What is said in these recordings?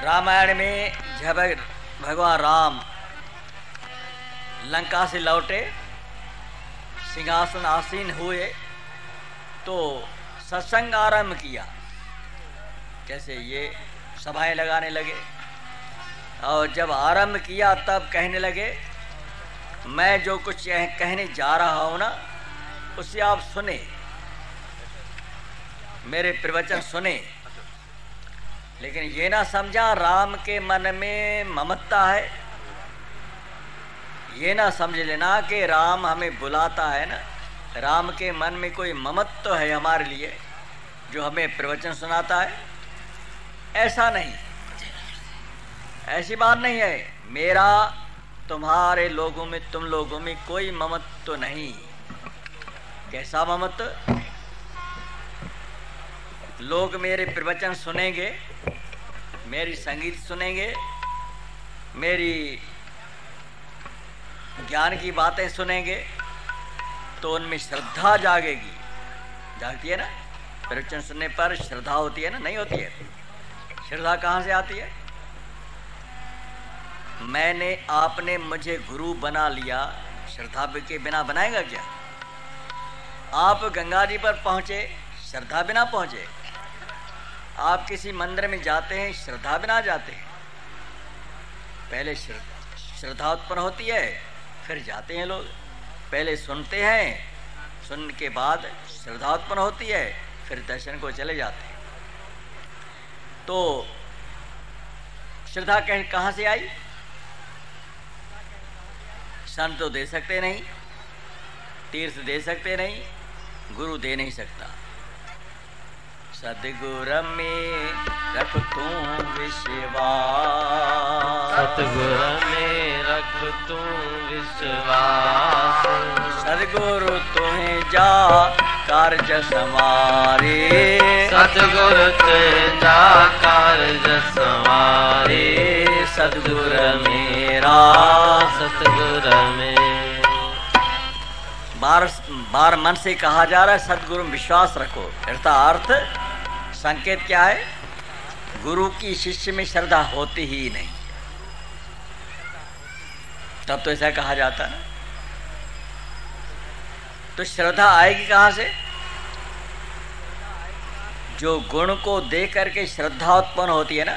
रामायण में जब भगवान राम लंका से लौटे, सिंहासन आसीन हुए तो सत्संग आरंभ किया। कैसे ये सभाएं लगाने लगे और जब आरंभ किया तब कहने लगे मैं जो कुछ कहने जा रहा हूं ना उसे आप सुने, मेरे प्रवचन सुने। लेकिन ये ना समझा राम के मन में ममता है, ये ना समझ लेना कि राम हमें बुलाता है ना, राम के मन में कोई ममत्व तो है हमारे लिए जो हमें प्रवचन सुनाता है। ऐसा नहीं, ऐसी बात नहीं है। मेरा तुम्हारे लोगों में, तुम लोगों में कोई ममत्व तो नहीं। कैसा ममत्व? लोग मेरे प्रवचन सुनेंगे, मेरी संगीत सुनेंगे, मेरी ज्ञान की बातें सुनेंगे तो उनमें श्रद्धा जागेगी। जागती है ना? प्रवचन सुनने पर श्रद्धा होती है ना? नहीं होती है? श्रद्धा कहाँ से आती है? मैंने, आपने मुझे गुरु बना लिया, श्रद्धा के बिना बनाएगा क्या? आप गंगा जी पर पहुंचे, श्रद्धा बिना पहुंचे? आप किसी मंदिर में जाते हैं, श्रद्धा बिना जाते हैं? पहले श्रद्धा उत्पन्न होती है, फिर जाते हैं लोग। पहले सुनते हैं, सुनने के बाद श्रद्धा उत्पन्न होती है, फिर दर्शन को चले जाते हैं। तो श्रद्धा कहाँ से आई? संत तो दे सकते नहीं, तीर्थ दे सकते नहीं, गुरु दे नहीं सकता। सतगुरु में रख तू विश्वास, सतगुरु में रख तू विश्वास, सतगुरु तुम्हें जा कार्य संवारे, सतगुरु तुम्हें जा कार्य संवारे, सतगुरु मेरा, सतगुरु में। बार मन से कहा जा रहा है सतगुरु में विश्वास रखो। अर्थ संकेत क्या है? गुरु की शिष्य में श्रद्धा होती ही नहीं, तब तो ऐसा कहा जाता है ना। तो श्रद्धा आएगी कहां से? जो गुण को दे करके श्रद्धा उत्पन्न होती है ना।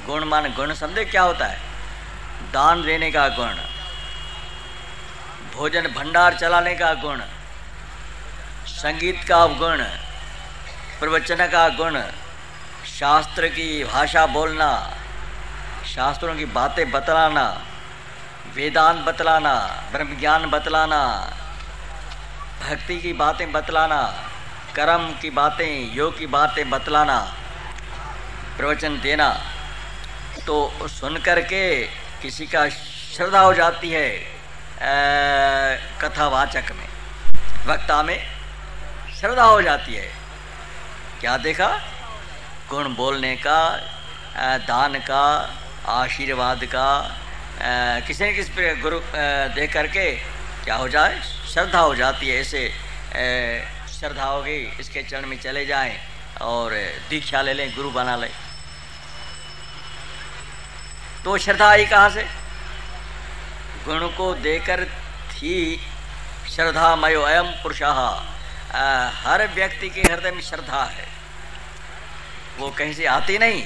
गुण मान, गुण समझे क्या होता है? दान देने का गुण, भोजन भंडार चलाने का गुण, संगीत का गुण, प्रवचन का गुण, शास्त्र की भाषा बोलना, शास्त्रों की बातें बतलाना, वेदांत बतलाना, ब्रह्म ज्ञान बतलाना, भक्ति की बातें बतलाना, कर्म की बातें, योग की बातें बतलाना, प्रवचन देना। तो सुन करके किसी का श्रद्धा हो जाती है, कथावाचक में, वक्ता में श्रद्धा हो जाती है। क्या देखा? गुण बोलने का, दान का, आशीर्वाद का, किसी न किसी गुरु देख करके क्या हो जाए? श्रद्धा हो जाती है। ऐसे श्रद्धा हो गई, इसके चरण में चले जाएं और दीक्षा ले लें, गुरु बना लें। तो श्रद्धा आई कहाँ से? गुण को देकर थी श्रद्धा मयो अयम पुरुषः। हर व्यक्ति के हृदय में श्रद्धा है, वो कहीं से आती नहीं,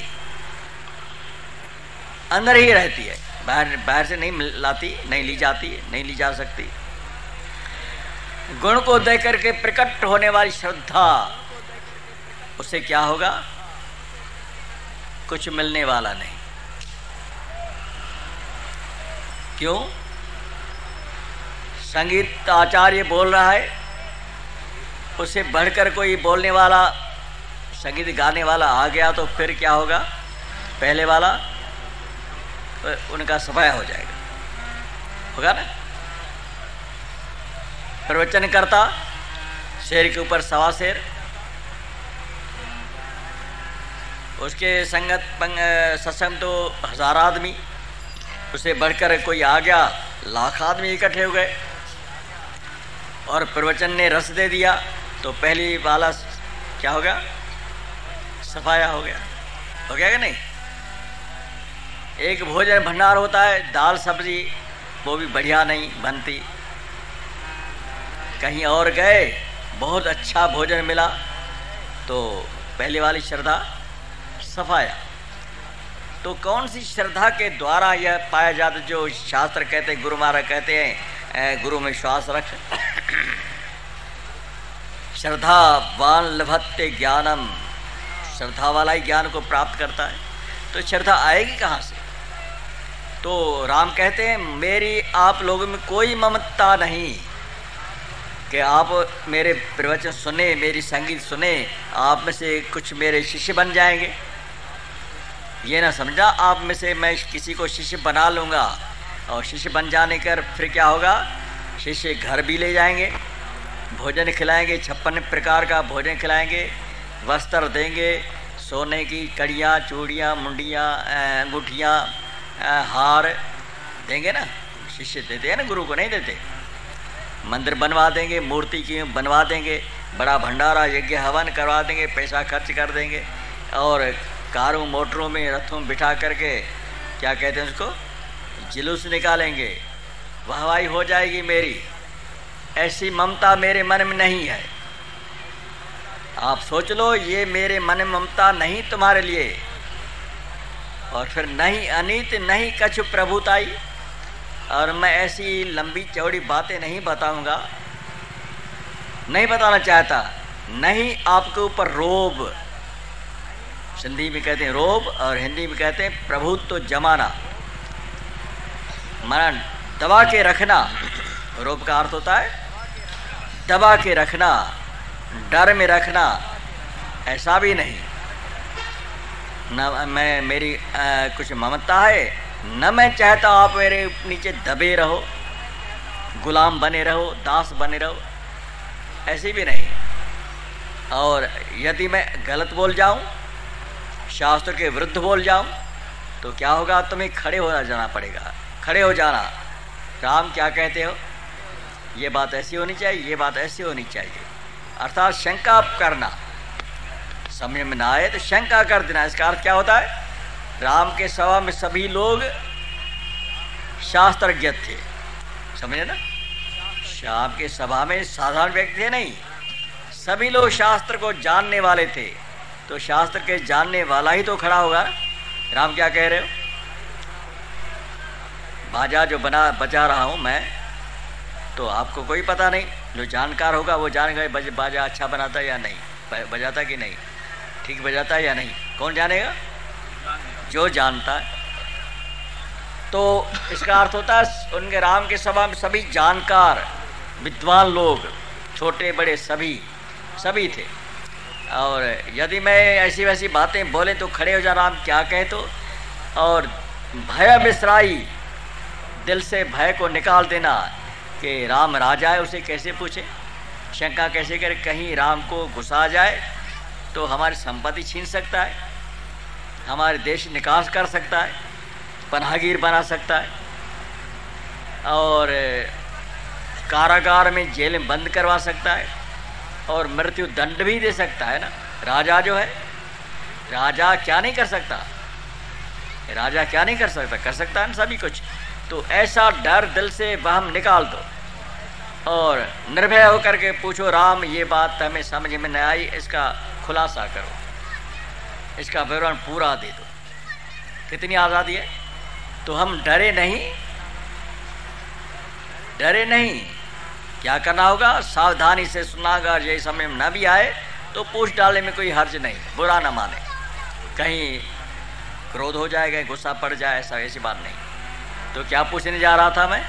अंदर ही रहती है, बाहर से नहीं लाती, नहीं ली जाती, नहीं ली जा सकती। गुण को देकर के प्रकट होने वाली श्रद्धा, उससे क्या होगा? कुछ मिलने वाला नहीं। क्यों? संगीत आचार्य बोल रहा है, उससे बढ़कर कोई बोलने वाला, संगीत गाने वाला आ गया तो फिर क्या होगा? पहले वाला उनका सफाया हो जाएगा, होगा ना। प्रवचन करता, शेर के ऊपर सवा शेर, उसके संगत सत्संग तो 1000 आदमी, उससे बढ़कर कोई आ गया, लाख आदमी इकट्ठे हो गए और प्रवचन ने रस दे दिया तो पहली वाला क्या हो गया? सफाया हो गया। हो गया कि नहीं? एक भोजन भंडार होता है, दाल सब्जी वो भी बढ़िया नहीं बनती। कहीं और गए, बहुत अच्छा भोजन मिला, तो पहले वाली श्रद्धा सफाया। तो कौन सी श्रद्धा के द्वारा यह पाया जाता, जो शास्त्र कहते हैं, गुरु महाराज कहते हैं, गुरु में विश्वास रख, श्रद्धावान लभते ज्ञानम, श्रद्धा वाला ही ज्ञान को प्राप्त करता है। तो श्रद्धा आएगी कहाँ से? तो राम कहते हैं, मेरी आप लोगों में कोई ममता नहीं कि आप मेरे प्रवचन सुने, मेरी संगीत सुने, आप में से कुछ मेरे शिष्य बन जाएंगे। ये ना समझा आप में से मैं किसी को शिष्य बना लूँगा, और शिष्य बन जाने कर फिर क्या होगा, शिष्य घर भी ले जाएंगे, भोजन खिलाएंगे, 56 प्रकार का भोजन खिलाएंगे, वस्त्र देंगे, सोने की कड़ियाँ, चूड़ियाँ, मुंडियाँ, अंगूठियाँ, हार देंगे ना। शिष्य देते हैं ना, गुरु को नहीं देते। मंदिर बनवा देंगे, मूर्ति की बनवा देंगे, बड़ा भंडारा यज्ञ हवन करवा देंगे, पैसा खर्च कर देंगे, और कारों मोटरों में रथों में बिठा करके क्या कहते हैं उसको, जुलूस निकालेंगे, वाहवाही हो जाएगी मेरी। ऐसी ममता मेरे मन में नहीं है। आप सोच लो, ये मेरे मन में ममता नहीं तुम्हारे लिए। और फिर नहीं अनित नहीं कछु प्रभुताई, और मैं ऐसी लंबी चौड़ी बातें नहीं बताऊंगा, नहीं बताना चाहता। नहीं आपके ऊपर रोब, सिंधी में कहते हैं रोब और हिंदी में कहते हैं प्रभुत्व जमाना, मरण दबा के रखना। रोब का अर्थ होता है दबा के रखना, डर में रखना। ऐसा भी नहीं, न मैं मेरी कुछ ममता है, न मैं चाहता आप मेरे नीचे दबे रहो, गुलाम बने रहो, दास बने रहो, ऐसी भी नहीं। और यदि मैं गलत बोल जाऊं, शास्त्र के विरुद्ध बोल जाऊं, तो क्या होगा, तुम्हें खड़े हो जाना पड़ेगा, खड़े हो जाना। राम क्या कहते हो, ये बात ऐसी होनी चाहिए, ये बात ऐसी होनी चाहिए, अर्थात शंका करना। समय में ना आए तो शंका कर देना। इसका अर्थ क्या होता है, राम के सभा में सभी लोग शास्त्रज्ञ थे, समझे ना। श्याम के सभा में साधारण व्यक्ति थे नहीं, सभी लोग शास्त्र को जानने वाले थे। तो शास्त्र के जानने वाला ही तो खड़ा होगा। राम क्या कह रहे हो, बाजा जो बजा रहा हूँ मैं, तो आपको कोई पता नहीं, जो जानकार होगा वो जानेगा बाजा अच्छा बनाता या नहीं, बजाता कि नहीं, ठीक बजाता है या नहीं, कौन जानेगा, जो जानता है। तो इसका अर्थ होता है उनके राम के सभा में सभी जानकार विद्वान लोग, छोटे बड़े सभी थे। और यदि मैं ऐसी वैसी बातें बोले तो खड़े हो जा, राम क्या कहे तो। और भय विसराई, दिल से भय को निकाल देना कि राम राजा है, उसे कैसे पूछे, शंका कैसे करे, कहीं राम को गुस्सा आ जाए तो हमारी संपत्ति छीन सकता है, हमारे देश निकास कर सकता है, पनाहगीर बना सकता है, और कारागार में जेल में बंद करवा सकता है, और मृत्यु दंड भी दे सकता है ना। राजा जो है, राजा क्या नहीं कर सकता, राजा क्या नहीं कर सकता, कर सकता है ना सभी कुछ। तो ऐसा डर दिल से वहम निकाल दो और निर्भय होकर के पूछो, राम ये बात हमें समझ में नहीं आई, इसका खुलासा करो, इसका विवरण पूरा दे दो। कितनी आज़ादी है। तो हम डरे नहीं, क्या करना होगा, सावधानी से सुना। अगर यही समय में न भी आए तो पूछ डालने में कोई हर्ज नहीं, बुरा ना माने, कहीं क्रोध हो जाएगा, गुस्सा पड़ जाए, ऐसी बात नहीं। तो क्या पूछने जा रहा था मैं,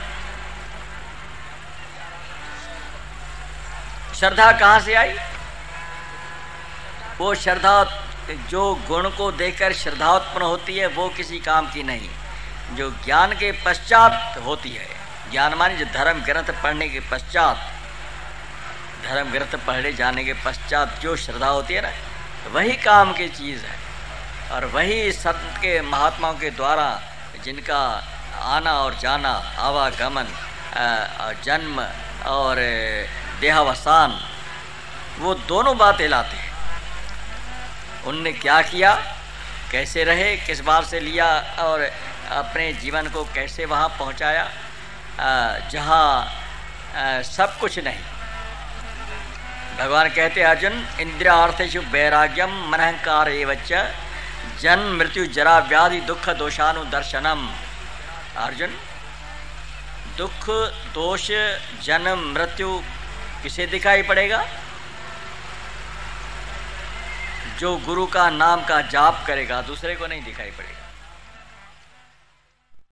श्रद्धा कहाँ से आई। वो श्रद्धा जो गुण को देखकर श्रद्धा उत्पन्न होती है, वो किसी काम की नहीं, जो ज्ञान के पश्चात होती है। ज्ञान माने जो धर्म ग्रंथ पढ़ने के पश्चात, धर्म ग्रंथ पढ़े जाने के पश्चात जो श्रद्धा होती है ना, वही काम की चीज़ है। और वही संत के महात्माओं के द्वारा जिनका आना और जाना, आवागमन, जन्म और देहावसान, वो दोनों बातें लाते हैं। उनने क्या किया, कैसे रहे, किस बार से लिया और अपने जीवन को कैसे वहाँ पहुँचाया जहाँ सब कुछ नहीं। भगवान कहते अर्जुन इंद्रियार्थेषु वैराग्यम मनहंकार एवच जन्म मृत्यु जरा व्याधि दुख दोषानुदर्शनम। अर्जुन, दुख दोष जन्म मृत्यु किसे दिखाई पड़ेगा? जो गुरु का नाम का जाप करेगा, दूसरे को नहीं दिखाई पड़ेगा।